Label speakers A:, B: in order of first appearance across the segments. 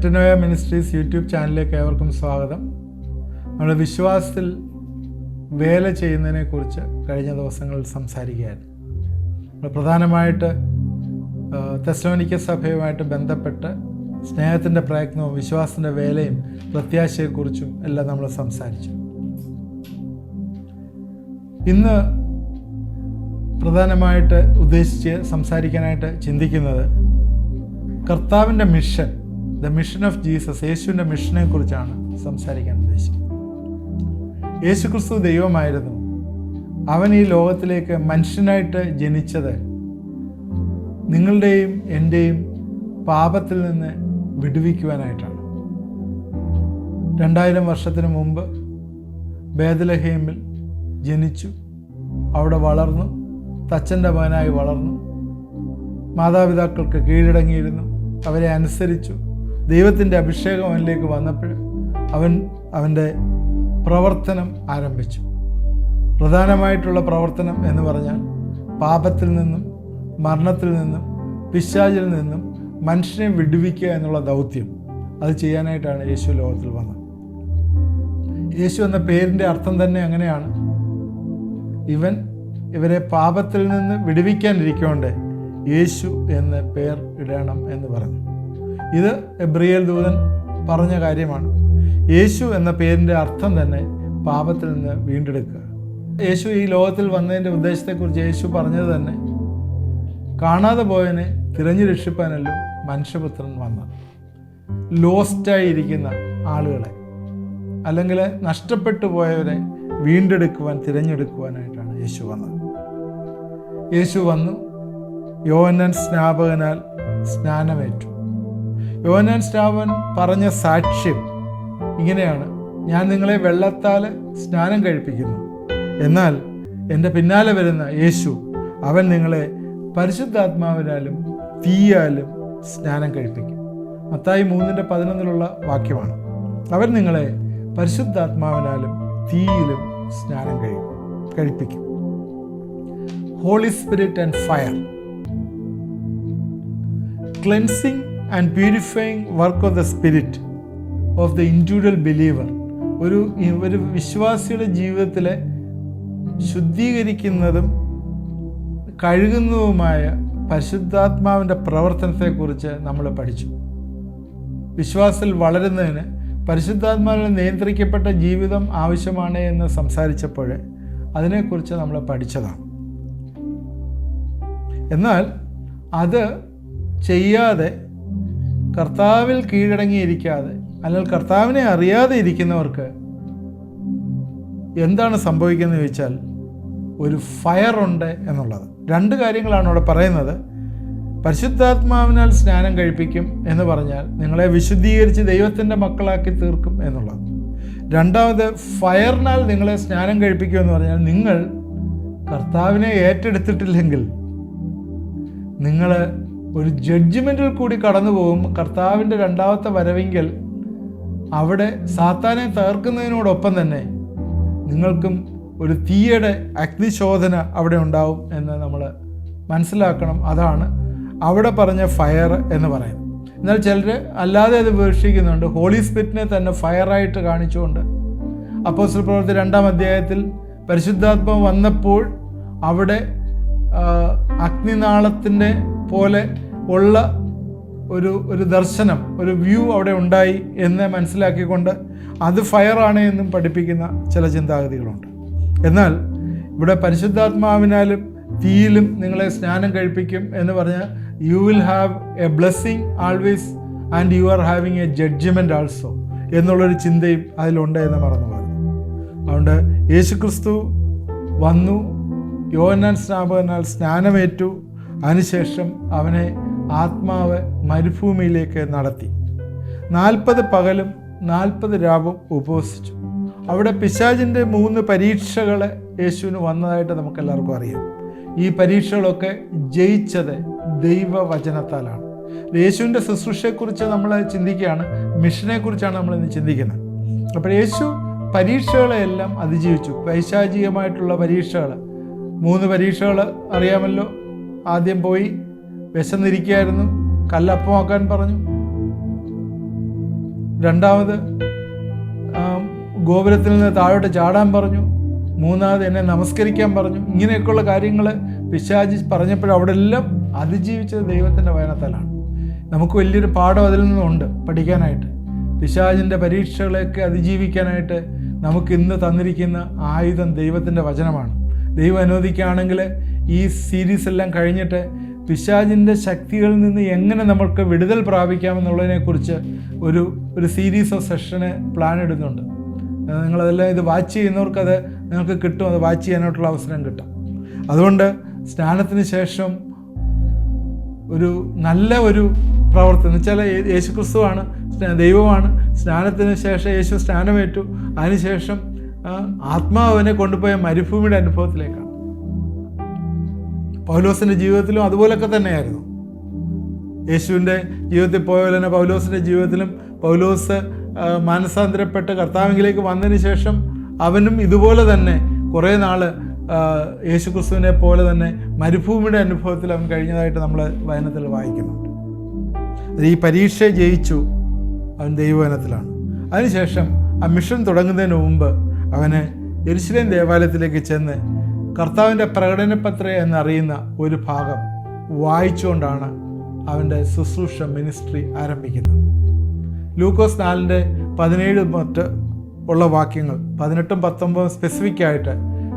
A: Metanoia ministries YouTube ചാനലിലേക്ക് ഏവർക്കും സ്വാഗതം. നമ്മൾ വിശ്വാസത്തിൽ വേല ചെയ്യുന്നതിനെക്കുറിച്ച് കഴിഞ്ഞ ദിവസങ്ങളിൽ സംസാരിക്കുകയായിരുന്നു. നമ്മൾ പ്രധാനമായിട്ട് തെസ്സലോനിക്ക സഭയുമായിട്ട് ബന്ധപ്പെട്ട് സ്നേഹത്തിൻ്റെ പ്രയത്നവും വിശ്വാസത്തിൻ്റെ വേലയും പ്രത്യാശയെക്കുറിച്ചും എല്ലാം നമ്മൾ സംസാരിച്ചു. ഇന്ന് പ്രധാനമായിട്ട് ഉദ്ദേശിച്ച് സംസാരിക്കാനായിട്ട് ചിന്തിക്കുന്നത് കർത്താവിൻ്റെ mission, the mission of Jesus, യേശുവിൻ്റെ മിഷനെ കുറിച്ചാണ് സംസാരിക്കാൻ ഉദ്ദേശിക്കുന്നത്. യേശു ക്രിസ്തു ദൈവമായിരുന്നു. അവൻ ഈ ലോകത്തിലേക്ക് മനുഷ്യനായിട്ട് ജനിച്ചത് നിങ്ങളുടെയും എൻ്റെയും പാപത്തിൽ നിന്ന് വിടുവിക്കുവാനായിട്ടാണ്. 2000 വർഷത്തിന് മുമ്പ് ബേത്ലഹേമിൽ ജനിച്ചു, അവിടെ വളർന്നു, തച്ചൻ്റെ മകനായി വളർന്നു, മാതാപിതാക്കൾക്ക് കീഴടങ്ങിയിരുന്നു, അവരെ അനുസരിച്ചു. ദൈവത്തിൻ്റെ അഭിഷേകം അവനിലേക്ക് വന്നപ്പോൾ അവൻ്റെ പ്രവർത്തനം ആരംഭിച്ചു. പ്രധാനമായിട്ടുള്ള പ്രവർത്തനം എന്ന് പറഞ്ഞാൽ പാപത്തിൽ നിന്നും മരണത്തിൽ നിന്നും പിശാചിൽ നിന്നും മനുഷ്യനെ വിടുവിക്കുക എന്നുള്ള ദൗത്യം, അത് ചെയ്യാനായിട്ടാണ് യേശു ലോകത്തിൽ വന്നത്. യേശു എന്ന പേരിൻ്റെ അർത്ഥം തന്നെ അങ്ങനെയാണ്. ഇവരെ പാപത്തിൽ നിന്ന് വിടുവിക്കാനിരിക്കൊണ്ട് യേശു എന്ന് പേർ ഇടണം എന്ന് പറഞ്ഞു. ഇത് എബ്രിയേൽ ദൂതൻ പറഞ്ഞ കാര്യമാണ്. യേശു എന്ന പേരിൻ്റെ അർത്ഥം തന്നെ പാപത്തിൽ നിന്ന് വീണ്ടെടുക്കുക. യേശു ഈ ലോകത്തിൽ വന്നതിൻ്റെ ഉദ്ദേശത്തെക്കുറിച്ച് യേശു പറഞ്ഞത് തന്നെ, കാണാതെ പോയതിനെ തിരഞ്ഞു രക്ഷിപ്പാനല്ലോ മനുഷ്യപുത്രൻ വന്നത്. ലോസ്റ്റായിരിക്കുന്ന ആളുകളെ, അല്ലെങ്കിൽ നഷ്ടപ്പെട്ടു പോയവരെ വീണ്ടെടുക്കുവാൻ, തിരഞ്ഞെടുക്കുവാനായിട്ടാണ് യേശു വന്നത്. യേശു വന്നു, യോഹന്നാൻ സ്നാപകനാൽ സ്നാനമേറ്റു. യോഹന്നാൻ സ്നാപകൻ പറഞ്ഞ സാക്ഷ്യം ഇങ്ങനെയാണ്: ഞാൻ നിങ്ങളെ വെള്ളത്താൽ സ്നാനം കഴിപ്പിക്കുന്നു, എന്നാൽ എൻ്റെ പിന്നാലെ വരുന്ന യേശു, അവൻ നിങ്ങളെ പരിശുദ്ധാത്മാവിനാലും തീയാലും സ്നാനം കഴിപ്പിക്കും. മത്തായി 3:11 വാക്യമാണ്. അവൻ നിങ്ങളെ പരിശുദ്ധാത്മാവിനാലും തീയിലും സ്നാനം കഴിപ്പിക്കും. Holy spirit and fire, cleansing and purifying work of the spirit of the individual believer. ഒരു വിശ്വാസിയുടെ ജീവിതത്തിലെ ശുദ്ധീകരിക്കുന്നതും കഴുകുന്നതുമായ പരിശുദ്ധാത്മാവിൻ്റെ പ്രവർത്തനത്തെക്കുറിച്ച് നമ്മൾ പഠിച്ചു. വിശ്വാസത്തിൽ വളരുന്നതിന് പരിശുദ്ധാത്മാവിൽ നിയന്ത്രിക്കപ്പെട്ട ജീവിതം ആവശ്യമാണ് എന്ന് സംസാരിച്ചപ്പോൾ അതിനെക്കുറിച്ച് നമ്മൾ പഠിച്ചതാണ്. എന്നാൽ അത് ചെയ്യാതെ, കർത്താവിൽ കീഴടങ്ങിയിരിക്കാതെ, അല്ലെങ്കിൽ കർത്താവിനെ അറിയാതെ ഇരിക്കുന്നവർക്ക് എന്താണ് സംഭവിക്കുന്നത് ചോദിച്ചാൽ, ഒരു ഫയർ ഉണ്ട് എന്നുള്ളത്. 2 കാര്യങ്ങളാണ് അവിടെ പറയുന്നത്. പരിശുദ്ധാത്മാവിനാൽ സ്നാനം കഴിപ്പിക്കും എന്ന് പറഞ്ഞാൽ നിങ്ങളെ വിശുദ്ധീകരിച്ച് ദൈവത്തിൻ്റെ മക്കളാക്കി തീർക്കും എന്നുള്ളത്. രണ്ടാമത്, ഫയറിനാൽ നിങ്ങളെ സ്നാനം കഴിപ്പിക്കും എന്ന് പറഞ്ഞാൽ നിങ്ങൾ കർത്താവിനെ ഏറ്റെടുത്തിട്ടില്ലെങ്കിൽ നിങ്ങൾ ഒരു ജഡ്ജ്മെൻറ്റിൽ കൂടി കടന്നു പോകും. കർത്താവിൻ്റെ 2ാമത്തെ വരവെങ്കിൽ അവിടെ സാത്താനെ തകർക്കുന്നതിനോടൊപ്പം തന്നെ നിങ്ങൾക്കും ഒരു തീയുടെ അഗ്നിശോധന അവിടെ ഉണ്ടാവും എന്ന് നമ്മൾ മനസ്സിലാക്കണം. അതാണ് അവിടെ പറഞ്ഞ ഫയർ എന്ന് പറയുന്നത്. എന്നാൽ ചിലർ അല്ലാതെ അത് വീക്ഷിക്കുന്നുണ്ട്. ഹോളി സ്പിരിറ്റിനെ തന്നെ ഫയറായിട്ട് കാണിച്ചുകൊണ്ട് അപ്പോസ്തല പ്രവൃത്തി 2-ാം അധ്യായത്തിൽ പരിശുദ്ധാത്മാവ് വന്നപ്പോൾ അവിടെ അഗ്നിനാളത്തിൻ്റെ പോലെ ഉള്ള ഒരു ദർശനം, ഒരു വ്യൂ അവിടെ ഉണ്ടായി എന്ന് മനസ്സിലാക്കിക്കൊണ്ട് അത് ഫയറാണ് എന്നും പഠിപ്പിക്കുന്ന ചില ചിന്താഗതികളുണ്ട്. എന്നാൽ ഇവിടെ പരിശുദ്ധാത്മാവിനാലും തീയിലും നിങ്ങളെ സ്നാനം കഴിപ്പിക്കും എന്ന് പറഞ്ഞാൽ you will have a blessing always and you are having a judgement also എന്നുള്ളൊരു ചിന്തയും അതിലുണ്ട് എന്ന് മറന്നു പോകുന്നു. അതുകൊണ്ട് യേശുക്രിസ്തു വന്നു, യോഹന്നാൻ സ്നാപകനാൽ സ്നാനമേറ്റു, അതിനുശേഷം അവനെ ആത്മാവ് മരുഭൂമിയിലേക്ക് നടത്തി. 40 പകലും 40 രാവും ഉപവസിച്ചു. അവിടെ പിശാചിൻ്റെ 3 പരീക്ഷകൾ യേശുവിന് വന്നതായിട്ട് നമുക്കെല്ലാവർക്കും അറിയാം. ഈ പരീക്ഷകളൊക്കെ ജയിച്ചത് ദൈവവചനത്താലാണ്. യേശുവിൻ്റെ ശുശ്രൂഷയെക്കുറിച്ച് നമ്മൾ ചിന്തിക്കുകയാണ്, മിഷനെക്കുറിച്ചാണ് നമ്മൾ ഇന്ന് ചിന്തിക്കുന്നത്. അപ്പോൾ യേശു പരീക്ഷകളെല്ലാം അതിജീവിച്ചു. പൈശാചികമായിട്ടുള്ള പരീക്ഷകൾ, 3 പരീക്ഷകൾ അറിയാമല്ലോ. ആദ്യം പോയി വിശന്നിരിക്കുകയായിരുന്നു, കല്ലപ്പമാക്കാൻ പറഞ്ഞു. രണ്ടാമത് ഗോപുരത്തിൽ നിന്ന് താഴോട്ട് ചാടാൻ പറഞ്ഞു. മൂന്നാമത് എന്നെ നമസ്കരിക്കാൻ പറഞ്ഞു. ഇങ്ങനെയൊക്കെയുള്ള കാര്യങ്ങൾ പിശാചി പറഞ്ഞപ്പോൾ അവിടെ എല്ലാം അതിജീവിച്ചത് ദൈവത്തിൻ്റെ വചനത്താലാണ്. നമുക്ക് വലിയൊരു പാഠം അതിൽ നിന്നുണ്ട് പഠിക്കാനായിട്ട്. പിശാചിൻ്റെ പരീക്ഷകളെയൊക്കെ അതിജീവിക്കാനായിട്ട് നമുക്ക് ഇന്ന് തന്നിരിക്കുന്ന ആയുധം ദൈവത്തിൻ്റെ വചനമാണ്. ദൈവം അനുവദിക്കുകയാണെങ്കിൽ ഈ സീരീസ് എല്ലാം കഴിഞ്ഞിട്ട് പിശാചിൻ്റെ ശക്തികളിൽ നിന്ന് എങ്ങനെ നമുക്ക് വിടുതൽ പ്രാപിക്കാമെന്നുള്ളതിനെക്കുറിച്ച് ഒരു സീരീസ് ഓഫ് സെഷന് പ്ലാൻ ഇടുന്നുണ്ട്. നിങ്ങളതെല്ലാം ഇത് വാച്ച് ചെയ്യുന്നവർക്കത് നിങ്ങൾക്ക് കിട്ടും, അത് വാച്ച് ചെയ്യാനായിട്ടുള്ള അവസരം കിട്ടും. അതുകൊണ്ട് സ്നാനത്തിന് ശേഷം നല്ല ഒരു പ്രവർത്തനം എന്ന് വെച്ചാൽ യേശുക്രിസ്തുവാണ്, ദൈവമാണ്. സ്നാനത്തിന് ശേഷം യേശു സ്നാനമേറ്റു. അതിനുശേഷം ആത്മാവിനെ കൊണ്ടുപോയ മരുഭൂമിയുടെ അനുഭവത്തിലേക്കാണ്. പൗലോസിൻ്റെ ജീവിതത്തിലും അതുപോലൊക്കെ തന്നെയായിരുന്നു. യേശുവിൻ്റെ ജീവിതത്തിൽ പോയ പോലെ തന്നെ പൗലോസിൻ്റെ ജീവിതത്തിലും പൗലോസ് മാനസാന്തരപ്പെട്ട് കർത്താവിലേക്ക് വന്നതിന് ശേഷം അവനും ഇതുപോലെ തന്നെ കുറേ നാൾ യേശുക്രിസ്തുവിനെ പോലെ തന്നെ മരുഭൂമിയുടെ അനുഭവത്തിൽ അവൻ കഴിഞ്ഞതായിട്ട് നമ്മൾ വചനത്തിൽ വായിക്കുന്നുണ്ട്. ഈ പരീക്ഷ ജയിച്ചു അവൻ ദൈവവചനത്തിലാണ്. അതിനുശേഷം ആ മിഷൻ തുടങ്ങുന്നതിന് മുമ്പ് അവന് യെരുശലേം ദേവാലയത്തിലേക്ക് ചെന്ന് കർത്താവിൻ്റെ പ്രകടനപത്രം എന്നറിയുന്ന ഒരു ഭാഗം വായിച്ചുകൊണ്ടാണ് അവൻ്റെ ശുശ്രൂഷ മിനിസ്ട്രി ആരംഭിക്കുന്നത്. ലൂക്കോസ് 4:17 മറ്റ് ഉള്ള വാക്യങ്ങൾ 18ഉം 19 സ്പെസിഫിക് ആയിട്ട്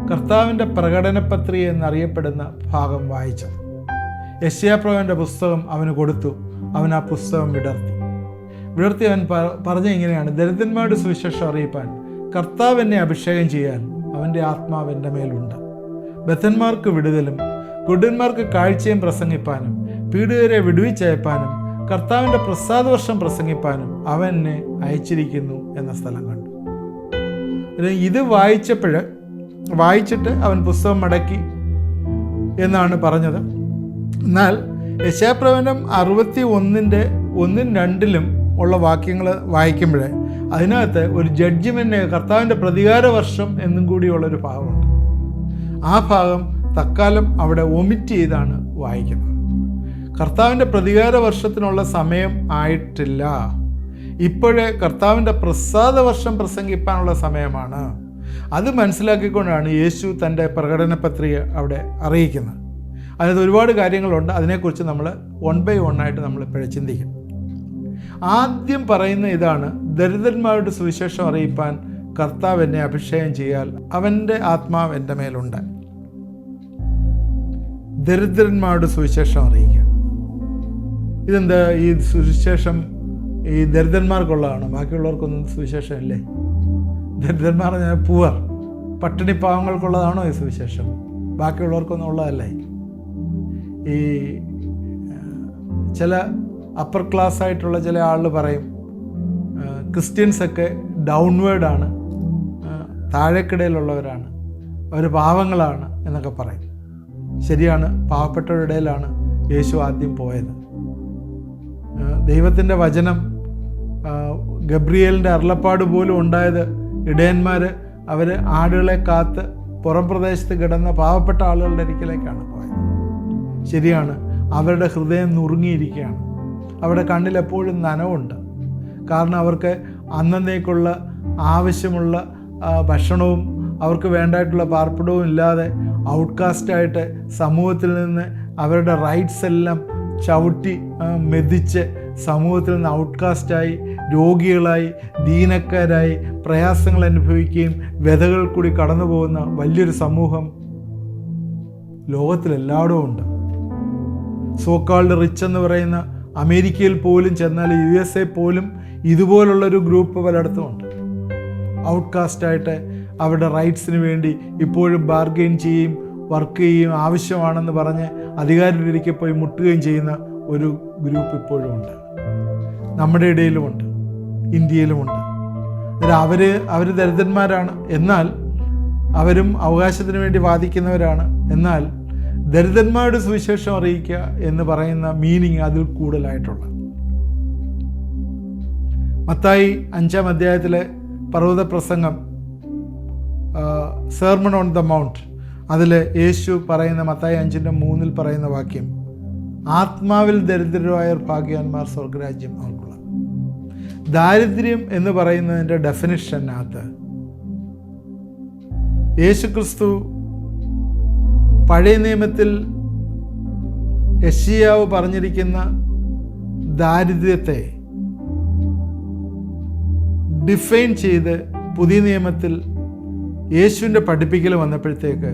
A: കർത്താവിൻ്റെ പ്രകടനപത്രിക എന്നറിയപ്പെടുന്ന ഭാഗം വായിച്ചത്. യെശയ്യാപ്രവചനൻ്റെ പുസ്തകം അവന് കൊടുത്തു. അവൻ ആ പുസ്തകം വിടർത്തി അവൻ പറഞ്ഞ ഇങ്ങനെയാണ്: ദരിദ്രന്മാരുടെ സുവിശേഷം അറിയിപ്പാൻ കർത്താവ് എന്നെ അഭിഷേകം ചെയ്യാൻ അവൻ്റെ ആത്മാവ് എൻ്റെ മേലുണ്ട്. ബദ്ധന്മാർക്ക് വിടുതലും കുരുടന്മാർക്ക് കാഴ്ചയും പ്രസംഗിപ്പാനും പീഡിതരെ വിടുവിച്ചയപ്പാനും കർത്താവിൻ്റെ പ്രസാദവർഷം പ്രസംഗിപ്പാനും അവൻ എന്നെ അയച്ചിരിക്കുന്നു എന്ന സ്ഥലം കണ്ടു. ഇത് വായിച്ചിട്ട് അവൻ പുസ്തകം മടക്കി എന്നാണ് പറഞ്ഞത്. എന്നാൽ യെശയ്യാപ്രവചനം 61:1-2 ഉള്ള വാക്യങ്ങൾ വായിക്കുമ്പോൾ അതിനകത്ത് ഒരു ജഡ്ജ്മെൻറ്റ്, കർത്താവിൻ്റെ പ്രതികാര വർഷം എന്നും കൂടിയുള്ളൊരു ഭാഗമുണ്ട്. ആ ഭാഗം തൽക്കാലം അവിടെ ഒമിറ്റ് ചെയ്താണ് വായിക്കുന്നത്. കർത്താവിൻ്റെ പ്രതികാര വർഷത്തിനുള്ള സമയം ആയിട്ടില്ല. ഇപ്പോഴേ കർത്താവിൻ്റെ പ്രസാദ വർഷം പ്രസംഗിപ്പാനുള്ള സമയമാണ്. അത് മനസ്സിലാക്കിക്കൊണ്ടാണ് യേശു തൻ്റെ പ്രകടനപത്രിക അവിടെ അറിയിക്കുന്നത്. അതിനകത്ത് ഒരുപാട് കാര്യങ്ങളുണ്ട്. അതിനെക്കുറിച്ച് നമ്മൾ 1 by 1 ആയിട്ട് നമ്മളിപ്പോഴേ ചിന്തിക്കും. ആദ്യം പറയുന്ന ഇതാണ്: ദരിദ്രന്മാരുടെ സുവിശേഷം അറിയിപ്പാൻ കർത്താവ് എന്നെ അഭിഷേകം ചെയ്യാൽ അവൻ്റെ ആത്മാവ് എൻ്റെ മേലുണ്ട്. ദരിദ്രന്മാരുടെ സുവിശേഷം അറിയിക്കുക. ഇതെന്താ? ഈ സുവിശേഷം ഈ ദരിദ്രന്മാർക്കുള്ളതാണ്, ബാക്കിയുള്ളവർക്കൊന്നും സുവിശേഷം ഇല്ലേ? ദരിദ്രന്മാർ പൂവർ, പട്ടിണി പാവങ്ങൾക്കുള്ളതാണോ ഈ സുവിശേഷം? ബാക്കിയുള്ളവർക്കൊന്നും ഉള്ളതല്ലേ? ഈ ചില അപ്പർ ക്ലാസ് ആയിട്ടുള്ള ചില ആളുകൾ പറയും ക്രിസ്ത്യൻസൊക്കെ ഡൗൺവേർഡാണ്, താഴേക്കിടയിലുള്ളവരാണ്, അവർ പാവങ്ങളാണ് എന്നൊക്കെ പറയും. ശരിയാണ്, പാവപ്പെട്ടവരുടെ ഇടയിലാണ് യേശു ആദ്യം പോയത്. ദൈവത്തിൻ്റെ വചനം, ഗബ്രിയേലിൻ്റെ അരുളപ്പാട് പോലും ഉണ്ടായത് ഇടയന്മാർ അവർ ആടുകളെ കാത്ത് പുറം പ്രദേശത്ത് കിടന്ന പാവപ്പെട്ട ആളുകളുടെ അരികിലേക്കാണ് പോയത്. ശരിയാണ്, അവരുടെ ഹൃദയം നുറുങ്ങിയിരിക്കുകയാണ്. അവരുടെ കണ്ണിൽ എപ്പോഴും നനവുണ്ട്. കാരണം അവർക്ക് അന്നേക്കുള്ള ആവശ്യമുള്ള ഭക്ഷണവും അവർക്ക് വേണ്ടായിട്ടുള്ള പാർപ്പിടവും ഇല്ലാതെ ഔട്ട്കാസ്റ്റായിട്ട് സമൂഹത്തിൽ നിന്ന് അവരുടെ റൈറ്റ്സ് എല്ലാം ചവിട്ടി മെതിച്ച് സമൂഹത്തിൽ നിന്ന് ഔട്ട്കാസ്റ്റായി, രോഗികളായി, ദീനക്കാരായി, പ്രയാസങ്ങൾ അനുഭവിക്കുകയും വ്യതകൾ കൂടി കടന്നു പോകുന്ന വലിയൊരു സമൂഹം ലോകത്തിലെല്ലായിടവും ഉണ്ട്. സോക്കാൾഡ് റിച്ച് എന്ന് പറയുന്ന അമേരിക്കയിൽ പോലും ചെന്നാൽ, USA പോലും ഇതുപോലുള്ളൊരു ഗ്രൂപ്പ് പലയിടത്തുമുണ്ട്. ഔട്ട്കാസ്റ്റായിട്ട് അവരുടെ റൈറ്റ്സിന് വേണ്ടി ഇപ്പോഴും ബാർഗെയിൻ ചെയ്യുകയും വർക്ക് ചെയ്യുകയും ആവശ്യമാണെന്ന് പറഞ്ഞ് അധികാരികളിലേക്ക് പോയി മുട്ടുകയും ചെയ്യുന്ന ഒരു ഗ്രൂപ്പ് ഇപ്പോഴും ഉണ്ട്. നമ്മുടെ ഇടയിലുമുണ്ട്, ഇന്ത്യയിലുമുണ്ട്. അവർ ദരിദ്രന്മാരാണ്, എന്നാൽ അവരും അവകാശത്തിന് വേണ്ടി വാദിക്കുന്നവരാണ്. എന്നാൽ ദരിദ്രന്മാരുടെ സുവിശേഷം അറിയിക്കുക എന്ന് പറയുന്ന മീനിങ് അതിൽ കൂടുതലായിട്ടുള്ള. മത്തായി 5-ാം അധ്യായത്തിലെ പർവ്വത പ്രസംഗം, സെർമൺ ഓൺ ദ മൗണ്ട്, അതിൽ യേശു പറയുന്ന മത്തായി 5:3 പറയുന്ന വാക്യം: ആത്മാവിൽ ദരിദ്രരായവർ ഭാഗ്യവാന്മാർ, സ്വർഗരാജ്യം അവർക്കുള്ളത്. ദാരിദ്ര്യം എന്ന് പറയുന്നതിൻ്റെ ഡെഫിനിഷനകത്ത് യേശുക്രിസ്തു പഴയ നിയമത്തിൽ യെശയ്യാവ് പറഞ്ഞിരിക്കുന്ന ദാരിദ്ര്യത്തെ ഡിഫൈൻ ചെയ്ത് പുതിയ നിയമത്തിൽ യേശുവിൻ്റെ പഠിപ്പിക്കൽ വന്നപ്പോഴത്തേക്ക്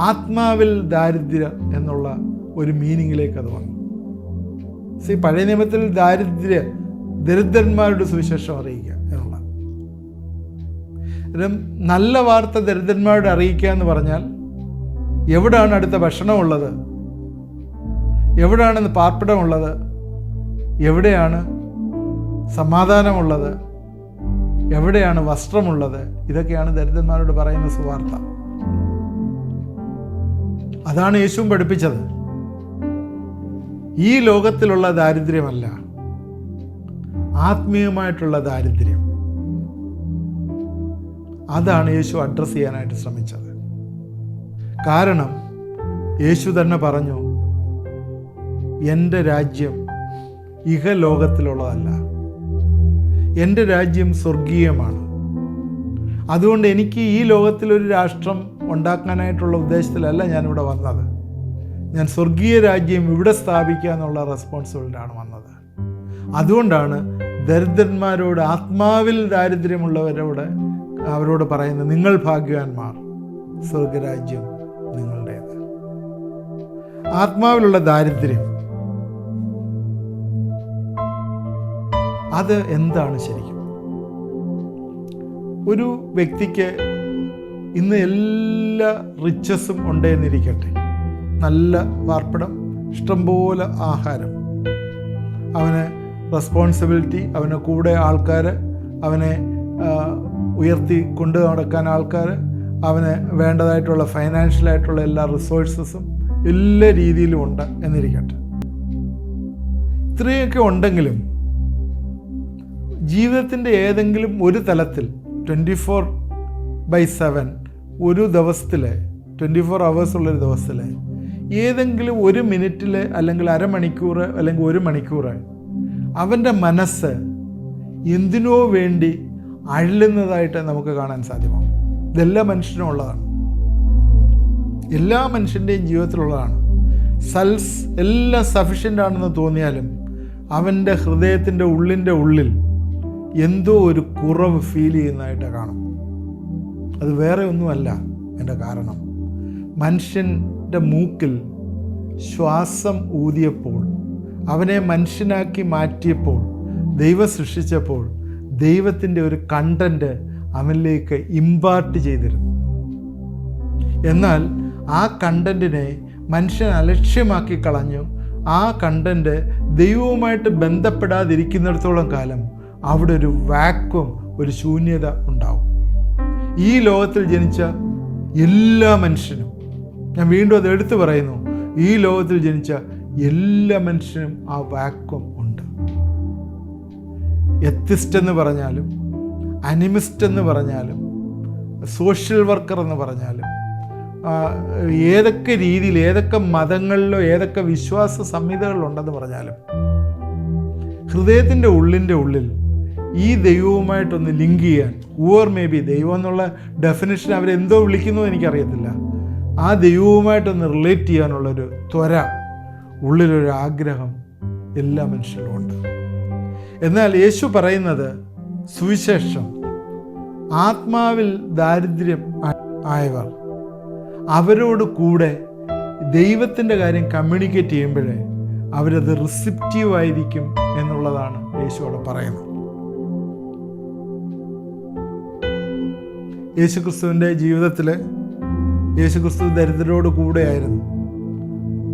A: ആത്മാവിൽ ദാരിദ്ര്യം എന്നുള്ള ഒരു മീനിങ്ങിലേക്ക് അത് വന്നു. പഴയ നിയമത്തിൽ ദരിദ്രന്മാരുടെ സുവിശേഷം അറിയിക്കുക എന്നുള്ള നല്ല വാർത്ത ദരിദ്രന്മാരോട് അറിയിക്കുക എന്ന് പറഞ്ഞാൽ എവിടാണ് അടുത്ത ഭക്ഷണമുള്ളത്, എവിടാണ് പാർപ്പിടമുള്ളത്, എവിടെയാണ് സമാധാനമുള്ളത്, എവിടെയാണ് വസ്ത്രമുള്ളത്, ഇതൊക്കെയാണ് ദരിദ്രന്മാരോട് പറയുന്ന സുവാർത്ത. അതാണ് യേശുവും പഠിപ്പിച്ചത്. ഈ ലോകത്തിലുള്ള ദാരിദ്ര്യമല്ല, ആത്മീയമായിട്ടുള്ള ദാരിദ്ര്യം. അതാണ് യേശു അഡ്രസ്സ് ചെയ്യാനായിട്ട് ശ്രമിച്ചത്. കാരണം യേശു തന്നെ പറഞ്ഞു, എൻ്റെ രാജ്യം ഇഹലോകത്തിലുള്ളതല്ല, എൻ്റെ രാജ്യം സ്വർഗീയമാണ്. അതുകൊണ്ട് എനിക്ക് ഈ ലോകത്തിലൊരു രാഷ്ട്രം ഉണ്ടാക്കാനായിട്ടുള്ള ഉദ്ദേശത്തിലല്ല ഞാനിവിടെ വന്നത്. ഞാൻ സ്വർഗീയ രാജ്യം ഇവിടെ സ്ഥാപിക്കുക എന്നുള്ള റെസ്പോൺസിബിലിറ്റിയാണ് വന്നത്. അതുകൊണ്ടാണ് ദരിദ്രന്മാരോട്, ആത്മാവിൽ ദാരിദ്ര്യമുള്ളവരോട് അവരോട് പറയുന്നത്, നിങ്ങൾ ഭാഗ്യവാന്മാർ, സ്വർഗരാജ്യം നിങ്ങളുടേത്. ആത്മാവിലുള്ള ദാരിദ്ര്യം അത് എന്താണ് ശരിക്കും? ഒരു വ്യക്തിക്ക് ഇന്ന് എല്ലാ റിച്ചസും ഉണ്ടെന്നിരിക്കട്ടെ, നല്ല പാർപ്പിടം, ഇഷ്ടംപോലെ ആഹാരം, അവന് റെസ്പോൺസിബിലിറ്റി, അവന് കൂടെ ആൾക്കാർ, അവനെ ഉയർത്തി കൊണ്ടു നടക്കാൻ ആൾക്കാർ, അവന് വേണ്ടതായിട്ടുള്ള ഫൈനാൻഷ്യലായിട്ടുള്ള എല്ലാ റിസോഴ്സസും എല്ലാ രീതിയിലും ഉണ്ട് എന്നിരിക്കട്ടെ. ഇത്രയൊക്കെ ഉണ്ടെങ്കിലും ജീവിതത്തിൻ്റെ ഏതെങ്കിലും ഒരു തലത്തിൽ 24/7 ഒരു ദിവസത്തിൽ 24 hours ഉള്ളൊരു ദിവസത്തിൽ ഏതെങ്കിലും ഒരു മിനിറ്റിൽ അല്ലെങ്കിൽ അരമണിക്കൂർ അല്ലെങ്കിൽ ഒരു മണിക്കൂർ അവൻ്റെ മനസ്സ് എന്തിനോ വേണ്ടി അഴലുന്നതായിട്ട് നമുക്ക് കാണാൻ സാധ്യമാകും. ഇതെല്ലാ മനുഷ്യനും ഉള്ളതാണ്, എല്ലാ മനുഷ്യൻ്റെയും ജീവിതത്തിലുള്ളതാണ്. എല്ലാം സഫിഷ്യൻ്റ് ആണെന്ന് തോന്നിയാലും അവൻ്റെ ഹൃദയത്തിൻ്റെ ഉള്ളിൽ എന്തോ ഒരു കുറവ് ഫീൽ ചെയ്യുന്നതായിട്ട് കാണും. അത് വേറെ ഒന്നുമല്ല. എൻ്റെ കാരണം മനുഷ്യൻ്റെ മൂക്കിൽ ശ്വാസം ഊതിയപ്പോൾ, അവനെ മനുഷ്യനാക്കി മാറ്റിയപ്പോൾ, ദൈവം സൃഷ്ടിച്ചപ്പോൾ ദൈവത്തിൻ്റെ ഒരു കണ്ടന്റ് അവനിലേക്ക് ഇമ്പാർട്ട് ചെയ്തിരുന്നു. എന്നാൽ ആ കണ്ടന്റിനെ മനുഷ്യൻ അലക്ഷ്യമാക്കി കളഞ്ഞു. ആ കണ്ടന്റ് ദൈവവുമായിട്ട് ബന്ധപ്പെടാതിരിക്കുന്നിടത്തോളം കാലം അവിടെ ഒരു വാക്വം, ഒരു ശൂന്യത ഉണ്ടാവും. ഈ ലോകത്തിൽ ജനിച്ച എല്ലാ മനുഷ്യനും, ഞാൻ വീണ്ടും അത് എടുത്തു പറയുന്നു, ഈ ലോകത്തിൽ ജനിച്ച എല്ലാ മനുഷ്യനും ആ വാക്വം ഉണ്ട്. എത്തിസ്റ്റ് എന്ന് പറഞ്ഞാലും, അനിമിസ്റ്റ് എന്ന് പറഞ്ഞാലും, സോഷ്യൽ വർക്കർ എന്ന് പറഞ്ഞാലും, ഏതൊക്കെ രീതിയിൽ, ഏതൊക്കെ മതങ്ങളിലോ ഏതൊക്കെ വിശ്വാസ സംഹിതകളിലുണ്ടെന്ന് പറഞ്ഞാലും, ഹൃദയത്തിൻ്റെ ഉള്ളിൽ ഈ ദൈവവുമായിട്ടൊന്ന് ലിങ്ക് ചെയ്യാൻ, ഹൂവർ മേ ബി, ദൈവം എന്നുള്ള ഡെഫിനിഷൻ അവരെന്തോ വിളിക്കുന്നു എനിക്കറിയത്തില്ല, ആ ദൈവവുമായിട്ടൊന്ന് റിലേറ്റ് ചെയ്യാനുള്ളൊരു ത്വര, ഉള്ളിലൊരു ആഗ്രഹം എല്ലാ മനുഷ്യരിലും ഉണ്ട്. എന്നാൽ യേശു പറയുന്നത്, സുവിശേഷം ആത്മാവിൽ ദാരിദ്ര്യം ആയവർ, അവരോട് കൂടെ ദൈവത്തിൻ്റെ കാര്യം കമ്മ്യൂണിക്കേറ്റ് ചെയ്യുമ്പോഴേ അവരത് റിസപ്റ്റീവ് ആയിരിക്കും എന്നുള്ളതാണ് യേശു അവിടെ പറയുന്നത്. യേശുക്രിസ്തുവിൻ്റെ ജീവിതത്തിൽ യേശുക്രിസ്തു ദരിദ്രരോട് കൂടെയായിരുന്നു.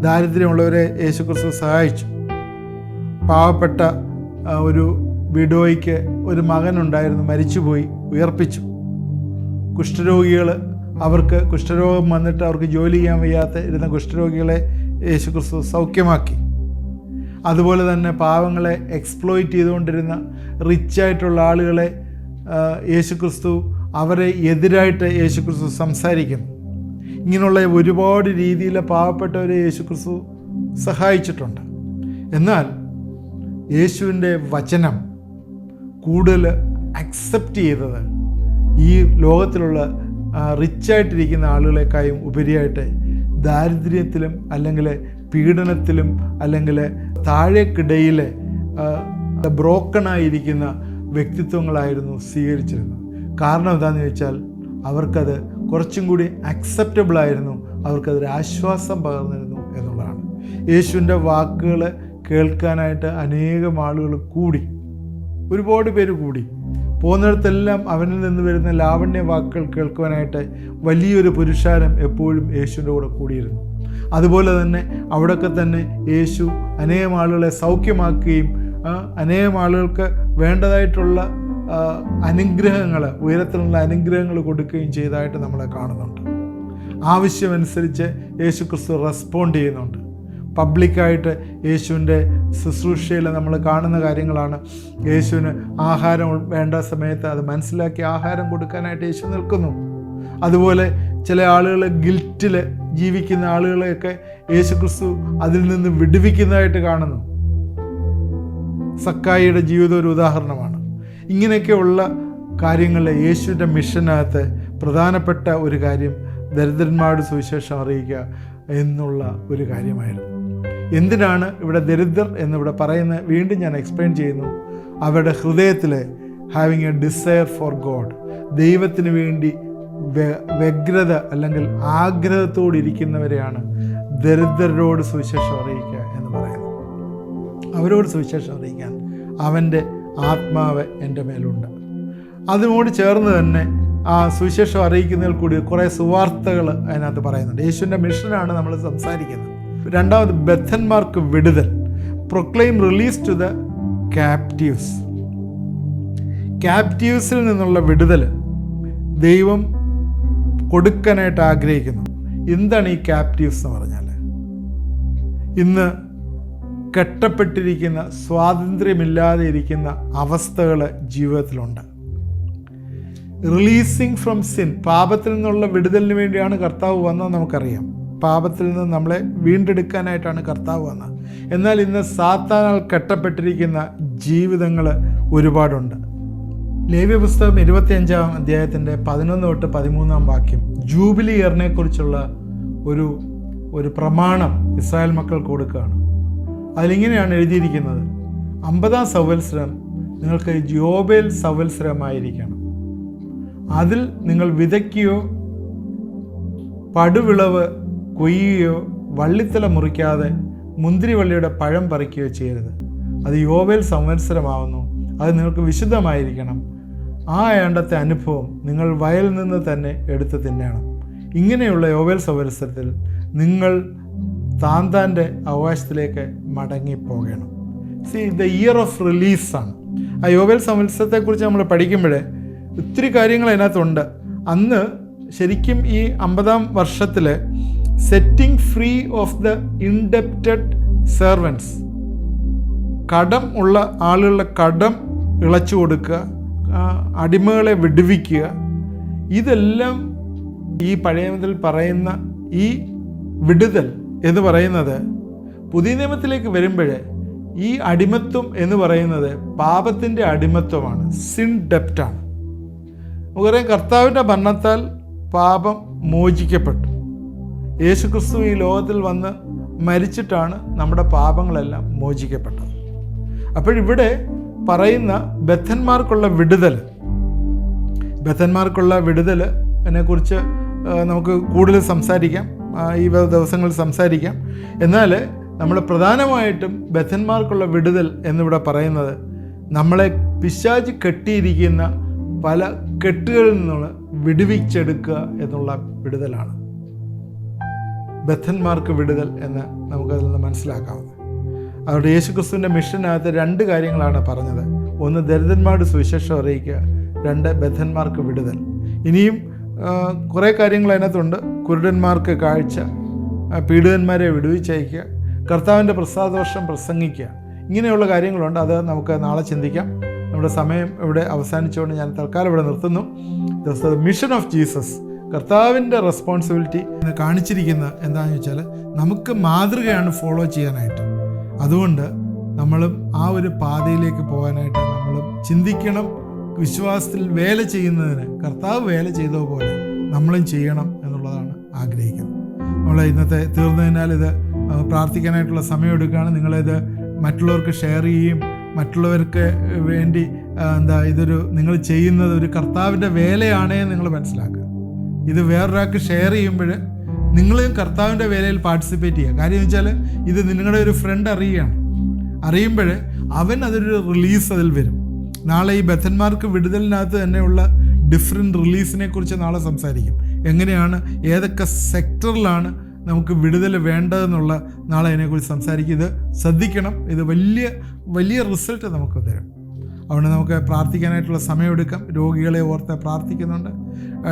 A: ദാരിദ്ര്യമുള്ളവരെ യേശുക്രിസ്തു സഹായിച്ചു. പാവപ്പെട്ട ഒരു വിഡോയ്ക്ക് ഒരു മകനുണ്ടായിരുന്നു, മരിച്ചുപോയി, ഉയർപ്പിച്ചു. കുഷ്ഠരോഗികൾ, അവർക്ക് കുഷ്ഠരോഗം വന്നിട്ട് അവർക്ക് ജോലി ചെയ്യാൻ വയ്യാത്ത ഇരുന്ന കുഷ്ഠരോഗികളെ യേശുക്രിസ്തു സൗഖ്യമാക്കി. അതുപോലെ തന്നെ പാവങ്ങളെ എക്സ്പ്ലോയിറ്റ് ചെയ്തുകൊണ്ടിരുന്ന റിച്ചായിട്ടുള്ള ആളുകളെ യേശുക്രിസ്തു, അവരെ എതിരായിട്ട് യേശുക്രിസ്തു സംസാരിക്കുന്നു. ഇങ്ങനെയുള്ള ഒരുപാട് രീതിയിലെ പാവപ്പെട്ടവരെ യേശുക്രിസ്തു സഹായിച്ചിട്ടുണ്ട്. എന്നാൽ യേശുവിൻ്റെ വചനം കൂടുതൽ അക്സെപ്റ്റ് ചെയ്തത് ഈ ലോകത്തിലുള്ള റിച്ചായിട്ടിരിക്കുന്ന ആളുകളെക്കാളും ഉപരിയായിട്ട് ദാരിദ്ര്യത്തിലും അല്ലെങ്കിൽ പീഡനത്തിലും അല്ലെങ്കിൽ താഴേക്കിടയിൽ ബ്രോക്കണായിരിക്കുന്ന വ്യക്തിത്വങ്ങളായിരുന്നു സ്വീകരിച്ചിരുന്നത്. കാരണം എന്താണെന്ന് ചോദിച്ചാൽ അവർക്കത് കുറച്ചും കൂടി അക്സെപ്റ്റബിളായിരുന്നു, അവർക്കതൊരു ആശ്വാസം പകർന്നിരുന്നു എന്നുള്ളതാണ്. യേശുവിൻ്റെ വാക്കുകൾ കേൾക്കാനായിട്ട് അനേകം ആളുകൾ കൂടി, ഒരുപാട് പേര് കൂടി. പോകുന്നിടത്തെല്ലാം അവനിൽ നിന്ന് വരുന്ന ലാവണ്യ വാക്കുകൾ കേൾക്കുവാനായിട്ട് വലിയൊരു പുരുഷാരം എപ്പോഴും യേശുവിൻ്റെ കൂടെ കൂടിയിരുന്നു. അതുപോലെ തന്നെ അവിടെയൊക്കെ തന്നെ യേശു അനേകം ആളുകളെ സൗഖ്യമാക്കുകയും അനേകം ആളുകൾക്ക് വേണ്ടതായിട്ടുള്ള അനുഗ്രഹങ്ങൾ, ഉയരത്തിലുള്ള അനുഗ്രഹങ്ങൾ കൊടുക്കുകയും ചെയ്തതായിട്ട് നമ്മളെ കാണുന്നുണ്ട്. ആവശ്യമനുസരിച്ച് യേശു ക്രിസ്തു റെസ്പോണ്ട് ചെയ്യുന്നുണ്ട്. പബ്ലിക്കായിട്ട് യേശുവിൻ്റെ ശുശ്രൂഷയിൽ നമ്മൾ കാണുന്ന കാര്യങ്ങളാണ്. യേശുവിന് ആഹാരം വേണ്ട സമയത്ത് അത് മനസ്സിലാക്കി ആഹാരം കൊടുക്കാനായിട്ട് യേശു നിൽക്കുന്നു. അതുപോലെ ചില ആളുകൾ ഗിൽറ്റിൽ ജീവിക്കുന്ന ആളുകളെയൊക്കെ യേശു ക്രിസ്തു അതിൽ നിന്ന് വിടുവിക്കുന്നതായിട്ട് കാണുന്നു. സക്കായിയുടെ ജീവിതം ഒരു ഉദാഹരണമാണ്. ഇങ്ങനെയൊക്കെയുള്ള കാര്യങ്ങളിൽ യേശുവിൻ്റെ മിഷനകത്ത് പ്രധാനപ്പെട്ട ഒരു കാര്യം ദരിദ്രന്മാരുടെ സുവിശേഷം അറിയിക്കുക എന്നുള്ള ഒരു കാര്യമായിരുന്നു. എന്തിനാണ് ഇവിടെ ദരിദ്രർ എന്നിവിടെ പറയുന്നത്? വീണ്ടും ഞാൻ എക്സ്പ്ലെയിൻ ചെയ്യുന്നു. അവരുടെ ഹൃദയത്തിൽ having a desire for God, ദൈവത്തിന് വേണ്ടി വ്യഗ്രത അല്ലെങ്കിൽ ആഗ്രഹത്തോടിരിക്കുന്നവരെയാണ് ദരിദ്രരോട് സുവിശേഷം അറിയിക്കുക എന്ന് പറയുന്നത്. അവരോട് സുവിശേഷം അറിയിക്കാൻ അവൻ്റെ ആത്മാവ് എൻ്റെ മേലുണ്ട്. അതിനോട് ചേർന്ന് തന്നെ ആ സുവിശേഷം അറിയിക്കുന്നതിൽ കൂടി കുറേ സുവാർത്തകൾ അതിനകത്ത് പറയുന്നുണ്ട്. യേശുവിൻ്റെ മിഷനാണ് നമ്മൾ സംസാരിക്കുന്നത്. രണ്ടാമത് ബദ്ധന്മാർക്ക് വിടുതൽ, proclaim release to the captives. ക്യാപ്റ്റീവ്സിൽ നിന്നുള്ള വിടുതൽ ദൈവം കൊടുക്കാനായിട്ട് ആഗ്രഹിക്കുന്നു. എന്താണ് ഈ ക്യാപ്റ്റീവ്സ് എന്ന് പറഞ്ഞാൽ? ഇന്ന് കെട്ടപ്പെട്ടിരിക്കുന്ന, സ്വാതന്ത്ര്യമില്ലാതെ ഇരിക്കുന്ന അവസ്ഥകൾ ജീവിതത്തിലുണ്ട്. റിലീസിങ് ഫ്രം സിൻ, പാപത്തിൽ നിന്നുള്ള വിടുതലിന് വേണ്ടിയാണ് കർത്താവ് വന്നത് നമുക്കറിയാം. പാപത്തിൽ നിന്ന് നമ്മളെ വീണ്ടെടുക്കാനായിട്ടാണ് കർത്താവ് വന്നത്. എന്നാൽ ഇന്ന് സാത്താനാൽ കെട്ടപ്പെട്ടിരിക്കുന്ന ജീവിതങ്ങൾ ഒരുപാടുണ്ട്. ലേവ്യ പുസ്തകം 25-ാം അധ്യായത്തിൻ്റെ 11 തൊട്ട് 13 വാക്യം ജൂബിലി ഇയറിനെ കുറിച്ചുള്ള ഒരു പ്രമാണം ഇസ്രായേൽ മക്കൾക്ക് കൊടുക്കുകയാണ്. അതിലിങ്ങനെയാണ് എഴുതിയിരിക്കുന്നത്: 50-ാം സംവത്സരം നിങ്ങൾക്ക് യോബേൽ സംവത്സരമായിരിക്കണം. അതിൽ നിങ്ങൾ വിതയ്ക്കുകയോ പടുവിളവ് കൊയ്യുകയോ വള്ളിത്തല മുറിക്കാതെ മുന്തിരിവള്ളിയുടെ പഴം പറിക്കുകയോ ചെയ്യരുത്. അത് യോബേൽ സംവത്സരമാവുന്നു. അത് നിങ്ങൾക്ക് വിശുദ്ധമായിരിക്കണം. ആ ഏണ്ടത്തെ അനുഭവം നിങ്ങൾ വയലിൽ നിന്ന് തന്നെ എടുത്ത് തിന്നണം. ഇങ്ങനെയുള്ള യോബേൽ സംവത്സരത്തിൽ നിങ്ങൾ താന്താൻ്റെ അവകാശത്തിലേക്ക് മടങ്ങിപ്പോകണം. ദ ഇയർ ഓഫ് റിലീസാണ്. ആ യോബേൽ സംവത്സരത്തെക്കുറിച്ച് നമ്മൾ പഠിക്കുമ്പോൾ ഒത്തിരി കാര്യങ്ങൾ അതിനകത്തുണ്ട്. അന്ന് ശരിക്കും ഈ 50-ാം വർഷത്തിൽ setting free of the ഇൻഡെപ്റ്റഡ് servants, കടം ഉള്ള ആളുകളുടെ കടം ഇളച്ചു കൊടുക്കുക, അടിമകളെ വിടുവിക്കുക, ഇതെല്ലാം ഈ പഴയ നിയമത്തിൽ പറയുന്ന ഈ വിടുതൽ എന്ന് പറയുന്നത് പുതിയ നിയമത്തിലേക്ക് വരുമ്പോൾ ഈ അടിമത്വം എന്ന് പറയുന്നത് പാപത്തിൻ്റെ അടിമത്വമാണ്, സിൻ ഡെപ്റ്റാണ്. നമുക്കറിയാം, കർത്താവിൻ്റെ ഭരണത്താൽ പാപം മോചിക്കപ്പെട്ടു. യേശു ക്രിസ്തു ഈ ലോകത്തിൽ വന്ന് മരിച്ചിട്ടാണ് നമ്മുടെ പാപങ്ങളെല്ലാം മോചിക്കപ്പെട്ടത്. അപ്പോഴിവിടെ പറയുന്ന ബദ്ധന്മാർക്കുള്ള വിടുതലിനെ കുറിച്ച് നമുക്ക് കൂടുതൽ സംസാരിക്കാം, ഈ ദിവസങ്ങളിൽ സംസാരിക്കാം. എന്നാൽ നമ്മൾ പ്രധാനമായിട്ടും ബദ്ധന്മാർക്കുള്ള വിടുതൽ എന്നിവിടെ പറയുന്നത് നമ്മളെ പിശാച് കെട്ടിയിരിക്കുന്ന പല കെട്ടുകളിൽ നിന്നുള്ള വിടുവിച്ചെടുക്കുക എന്നുള്ള വിടുതലാണ് ബദ്ധന്മാർക്ക് വിടുതൽ എന്ന് നമുക്കതിൽ നിന്ന് മനസ്സിലാക്കാവുന്നത്. അതുകൊണ്ട് യേശുക്രിസ്തുവിൻ്റെ മിഷനകത്ത് 2 കാര്യങ്ങളാണ് പറഞ്ഞത്. ഒന്ന്, ദരിദ്രന്മാരുടെ സുവിശേഷം അറിയിക്കുക. 2, ബദ്ധന്മാർക്ക് വിടുതൽ. ഇനിയും കുറേ കാര്യങ്ങൾ അതിനകത്തുണ്ട്. കുരുടന്മാർക്ക് കാഴ്ച, പീഡിതന്മാരെ വിടുവിച്ചയക്കുക, കർത്താവിൻ്റെ പ്രസാദവർഷം പ്രസംഗിക്കുക. ഇങ്ങനെയുള്ള കാര്യങ്ങളുണ്ട്. അത് നമുക്ക് നാളെ ചിന്തിക്കാം. നമ്മുടെ സമയം ഇവിടെ അവസാനിച്ചുകൊണ്ട് ഞാൻ തൽക്കാലം ഇവിടെ നിർത്തുന്നു. ദ മിഷൻ ഓഫ് ജീസസ്, കർത്താവിൻ്റെ റെസ്പോൺസിബിലിറ്റി കാണിച്ചിരിക്കുന്ന എന്താണെന്ന് വെച്ചാൽ നമുക്ക് മാതൃകയാണ് ഫോളോ ചെയ്യാനായിട്ട്. അതുകൊണ്ട് നമ്മളും ആ ഒരു പാതയിലേക്ക് പോകാനായിട്ട് നമ്മളും ചിന്തിക്കണം. വിശ്വാസത്തിൽ വേല ചെയ്യുന്നതിന് കർത്താവ് വേല ചെയ്തതുപോലെ നമ്മളും ചെയ്യണം എന്നുള്ളതാണ് ആഗ്രഹിക്കുന്നത്. നമ്മൾ ഇന്നത്തെ തീർന്നതിനാൽ ഇത് പ്രാർത്ഥിക്കാനായിട്ടുള്ള സമയം എടുക്കുകയാണ്. നിങ്ങളിത് മറ്റുള്ളവർക്ക് ഷെയർ ചെയ്യുകയും മറ്റുള്ളവർക്ക് വേണ്ടി ഇതൊരു നിങ്ങൾ ചെയ്യുന്നത് ഒരു കർത്താവിൻ്റെ വേലയാണേ നിങ്ങൾ മനസ്സിലാക്കുക. ഇത് വേറൊരാൾക്ക് ഷെയർ ചെയ്യുമ്പോൾ നിങ്ങളും കർത്താവിൻ്റെ വേലയിൽ പാർട്ടിസിപ്പേറ്റ് ചെയ്യുക. കാര്യം എന്ന് വെച്ചാൽ ഇത് നിങ്ങളുടെ ഒരു ഫ്രണ്ട് അറിയുമ്പോൾ അവൻ അതൊരു റിലീസ് അതിൽ വരും. നാളെ ഈ ബദ്ധന്മാർക്ക് വിടുതലിനകത്ത് തന്നെയുള്ള ഡിഫറെൻറ്റ് റിലീസിനെ കുറിച്ച് നാളെ സംസാരിക്കും. എങ്ങനെയാണ്, ഏതൊക്കെ സെക്ടറിലാണ് നമുക്ക് വിടുതൽ വേണ്ടതെന്നുള്ള നാളെ അതിനെക്കുറിച്ച് സംസാരിക്കും. ഇത് ശ്രദ്ധിക്കണം. ഇത് വലിയ റിസൾട്ട് നമുക്ക് തരും. അതുകൊണ്ട് നമുക്ക് പ്രാർത്ഥിക്കാനായിട്ടുള്ള സമയമെടുക്കാം. രോഗികളെ ഓർത്ത് പ്രാർത്ഥിക്കുന്നുണ്ട്,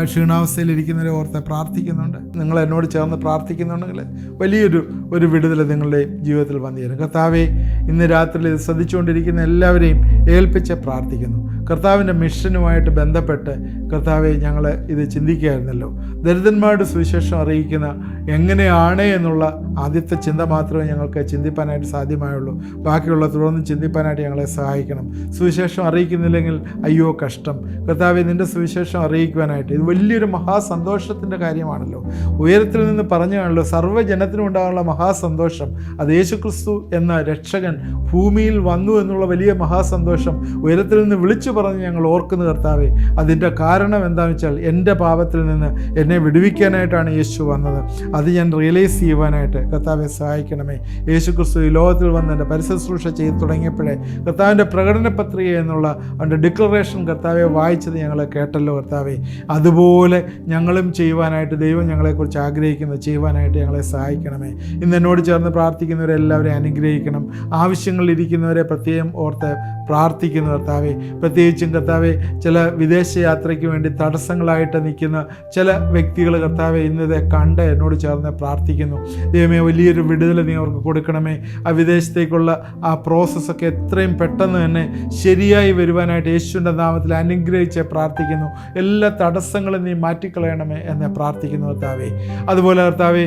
A: ക്ഷീണാവസ്ഥയിലിരിക്കുന്നവരെ ഓർത്ത് പ്രാർത്ഥിക്കുന്നുണ്ട്. നിങ്ങൾ എന്നോട് ചേർന്ന് പ്രാർത്ഥിക്കുന്നുണ്ടെങ്കിൽ വലിയൊരു വിടുതൽ നിങ്ങളുടെ ജീവിതത്തിൽ വന്നു തരും. കർത്താവെ, ഇന്ന് രാത്രി ഇത് ശ്രദ്ധിച്ചുകൊണ്ടിരിക്കുന്ന എല്ലാവരെയും ഏൽപ്പിച്ച് പ്രാർത്ഥിക്കുന്നു. കർത്താവിൻ്റെ മിഷനുമായിട്ട് ബന്ധപ്പെട്ട് കർത്താവെ, ഞങ്ങൾ ഇത് ചിന്തിക്കുകയായിരുന്നല്ലോ. ദരിദ്രന്മാരുടെ സുവിശേഷം അറിയിക്കുന്ന എങ്ങനെയാണ് എന്നുള്ള ആദ്യത്തെ ചിന്ത മാത്രമേ ഞങ്ങൾക്ക് ചിന്തിപ്പാനായിട്ട് സാധ്യമായുള്ളൂ. ബാക്കിയുള്ള തുടർന്ന് ചിന്തിപ്പാനായിട്ട് ഞങ്ങളെ സഹായിക്കണം. സുവിശേഷം അറിയിക്കുന്നില്ലെങ്കിൽ അയ്യോ കഷ്ടം. കർത്താവെ, നിൻ്റെ സുവിശേഷം അറിയിക്കുവാനായിട്ട് ഇത് വലിയൊരു മഹാസന്തോഷത്തിൻ്റെ കാര്യമാണല്ലോ. ഉയരത്തിൽ നിന്ന് പറഞ്ഞാണല്ലോ സർവ്വജനത്തിനും ഉണ്ടാകാനുള്ള മഹാസന്തോഷം. അത് യേശുക്രിസ്തു എന്ന രക്ഷകൻ ഭൂമിയിൽ വന്നു എന്നുള്ള വലിയ മഹാസന്തോഷം ഉയരത്തിൽ നിന്ന് വിളിച്ചു പറഞ്ഞ് ഞങ്ങൾ ഓർക്കുന്നു. കർത്താവെ, അതിൻ്റെ കാരണം എന്താണെന്ന് വെച്ചാൽ എൻ്റെ പാപത്തിൽ നിന്ന് എന്നെ വിടുവിക്കാനായിട്ടാണ് യേശു വന്നത്. അത് ഞാൻ റിയലൈസ് ചെയ്യുവാനായിട്ട് കർത്താവെ സഹായിക്കണമേ. യേശുക്രിസ്തു ഈ ലോകത്തിൽ വന്ന് എൻ്റെ പരിശുശ്രൂഷ ചെയ്ത് തുടങ്ങിയപ്പോഴേ കർത്താവിൻ്റെ പ്രകടന പത്രിക എന്നുള്ള അവൻ്റെ ഡിക്ലറേഷൻ കർത്താവെ വായിച്ചത് ഞങ്ങൾ കേട്ടല്ലോ. കർത്താവെ, അതുപോലെ ഞങ്ങളും ചെയ്യുവാനായിട്ട് ദൈവം ഞങ്ങളെക്കുറിച്ച് ആഗ്രഹിക്കുന്നത് ചെയ്യുവാനായിട്ട് ഞങ്ങളെ സഹായിക്കണമേ. ഇന്ന് എന്നോട് ചേർന്ന് പ്രാർത്ഥിക്കുന്നവരെല്ലാവരെയും അനുഗ്രഹിക്കണം. ആവശ്യങ്ങളിരിക്കുന്നവരെ പ്രത്യേകം ഓർത്ത് പ്രാർത്ഥിക്കുന്നു. കർത്താവെ, പ്രത്യേകിച്ചും കർത്താവെ, ചില വിദേശ യാത്രയ്ക്ക് വേണ്ടി തടസ്സങ്ങളായിട്ട് നിൽക്കുന്ന ചില വ്യക്തികൾ കർത്താവെ ഇന്നത് കണ്ട് എന്നോട് ചേർന്ന് പ്രാർത്ഥിക്കുന്നു. ദൈവമേ, വലിയൊരു വിടുതൽ നീ അവർക്ക് കൊടുക്കണമേ. ആ വിദേശത്തേക്കുള്ള ആ പ്രോസസ്സൊക്കെ എത്രയും പെട്ടെന്ന് തന്നെ ശരിയായി വരുവാനായിട്ട് യേശുവിൻ്റെ നാമത്തിൽ അനുഗ്രഹിച്ച് പ്രാർത്ഥിക്കുന്നു. എല്ലാ തടസ്സങ്ങളും നീ മാറ്റിക്കളയണമേ എന്ന് പ്രാർത്ഥിക്കുന്നു കർത്താവെ. അതുപോലെ കർത്താവെ,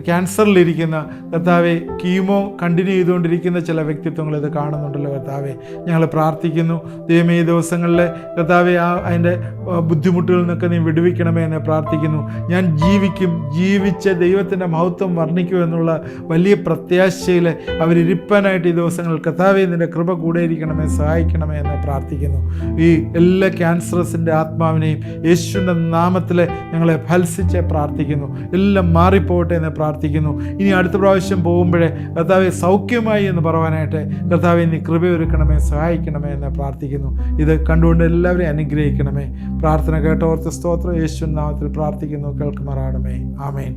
A: ക്യാൻസറിലിരിക്കുന്ന കർത്താവെ, കീമോ കണ്ടിന്യൂ ചെയ്തുകൊണ്ടിരിക്കുന്ന ചില വ്യക്തിത്വങ്ങൾ ഇത് കാണുന്നുണ്ടല്ലോ കർത്താവെ. ഞങ്ങൾ പ്രാർത്ഥിക്കുന്നു ദൈവമേ, ഈ ദിവസങ്ങളിൽ കർത്താവെ അതിൻ്റെ ബുദ്ധിമുട്ടുകളിൽ നിന്നൊക്കെ നീ വിടുവിക്കണമേ എന്ന് പ്രാർത്ഥിക്കുന്നു. ഞാൻ ജീവിച്ച് ദൈവത്തിൻ്റെ മഹത്വം വർണ്ണിക്കൂ എന്നുള്ള വലിയ പ്രത്യാശയിൽ അവരിരിപ്പാനായിട്ട് ഈ ദിവസങ്ങളിൽ കർത്താവെ നിൻ്റെ കൃപ കൂടെ ഇരിക്കണമേ, സഹായിക്കണമേ എന്ന് പ്രാർത്ഥിക്കുന്നു. ഈ എല്ലാ ക്യാൻസറസിൻ്റെ ആത്മാവിനെയും യേശുവിൻ്റെ നാമത്തിൽ ഞങ്ങളെ ഫലസിച്ച് പ്രാർത്ഥിക്കുന്നു. എല്ലാം മാറിപ്പോട്ടെ എന്ന് പ്രാർത്ഥിക്കുന്നു. ഇനി അടുത്ത പ്രാവശ്യം പോകുമ്പോഴേ കർത്താവെ സൗഖ്യമായി എന്ന് പറയാനായിട്ട് കർത്താവെ നീ കൃപയൊരുക്കണമേ, സഹായിക്കണമേ എന്ന് പ്രാർത്ഥിക്കുന്നു. ഇത് കണ്ടുകൊണ്ട് എല്ലാവരെയും അനുഗ്രഹിക്കണമേ. പ്രാർത്ഥന കേട്ടോർത്ത് സ്തോത്രം. യേശുവിൻ നാമത്തിൽ പ്രാർത്ഥിക്കുന്നു, കേൾക്കുമാറാകണമേ. ആമേൻ.